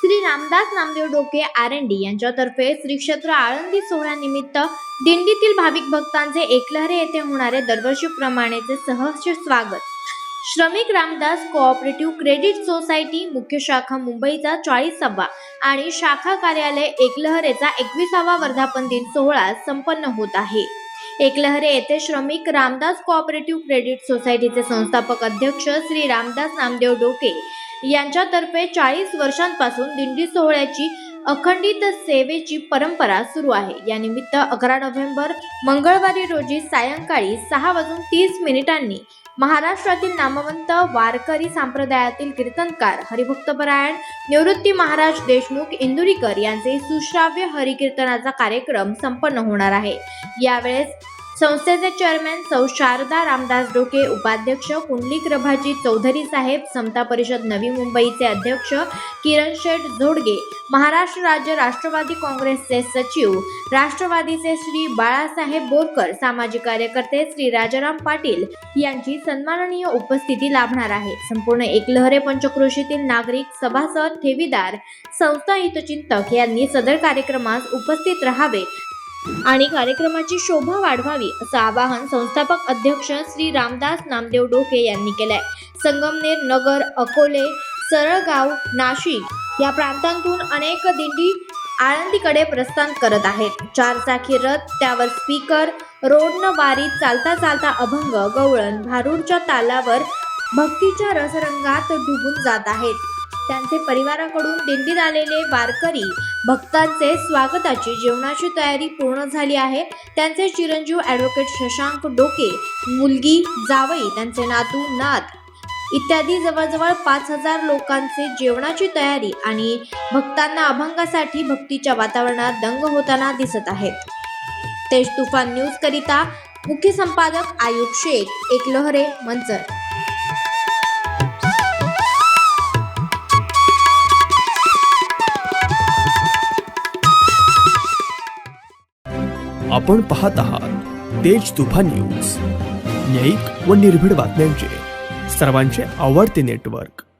श्री रामदास नामदेव डोके आरएनडी यांच्यातर्फे श्री क्षेत्र आळंदी सोहळ्यानिमित्त दिंडीतील भाविक भक्तांचे एकलहरे येथे होणारे दरवर्षीप्रमाणेचे सहर्ष स्वागत. श्रमिक रामदास कोऑपरेटिव्ह क्रेडिट सोसायटी मुख्य शाखा मुंबईचा 40वा आणि शाखा कार्यालय एकलहरेचा 21वा वर्धापन दिन सोहळा संपन्न होत आहे. एकलहरे येथे श्रमिक रामदास कोऑपरेटिव्ह क्रेडिट सोसायटीचे संस्थापक अध्यक्ष श्री रामदास नामदेव डोके यांच्यातर्फे 40 वर्षांपासून दिंडी सोहळ्याची अखंडित सेवेची परंपरा सुरू आहे. या निमित्त 11 नोव्हेंबर मंगळवारी रोजी सायंकाळी 6:30 महाराष्ट्रातील नामवंत वारकरी संप्रदायातील कीर्तनकार हरिभक्तपरायण निवृत्ती महाराज देशमुख इंदुरीकर यांचे सुश्राव्य हरिकीर्तनाचा कार्यक्रम संपन्न होणार आहे. यावेळेस संस्थेचे चेअरमॅन सौ शारदा रामदास डोके, उपाध्यक्ष पुंडलिक रभाजी चौधरी साहेब, समता परिषद नवी मुंबईचे अध्यक्ष किरण शेठ झोडगे, महाराष्ट्र राज्य राष्ट्रवादी काँग्रेसचे सचिव राष्ट्रवादीचे श्री बाळासाहेब बोरकर, सामाजिक कार्यकर्ते श्री राजाराम पाटील यांची सन्माननीय उपस्थिती लाभणार आहे. संपूर्ण एकलहरे पंचक्रोशीतील नागरिक, सभासद, ठेवीदार, संस्था हितचिंतक यांनी सदर कार्यक्रमास उपस्थित राहावे आणि कार्यक्रमाची शोभा वाढवावी असं आवाहन संस्थापक अध्यक्ष श्री रामदास नामदेव डोके यांनी केलंय. संगमनेर, नगर, अकोले, सरळगाव, नाशिक या प्रांतांतून अनेक दिंडी आळंदीकडे प्रस्थान करत आहेत. 4 चाकी रथ, त्यावर स्पीकर, रोडनं वारीत चालता चालता अभंग, गवळण, भारूडच्या तालावर भक्तीच्या रसरंगात डुबून जात आहेत. त्यांचे परिवाराकडून दिंडीत आलेले वारकरी भक्तांचे स्वागताची जेवणाची तयारी पूर्ण झाली आहे. त्यांचे चिरंजीव ॲडव्होकेट शशांक डोके, मुलगी, जावई, त्यांचे नातू, नात इत्यादी जवळजवळ 5,000 लोकांचे जेवणाची तयारी आणि भक्तांना अभंगासाठी भक्तीच्या वातावरणात दंग होताना दिसत आहेत. तेज तुफान न्यूज करिता मुख्य संपादक आयुब शेख, एकलहरे, मंचर. आपण पाहत आहात तेज तुफान न्यूज, न्यायिक व निर्भीड बातम्यांचे सर्वांचे आवडते नेटवर्क.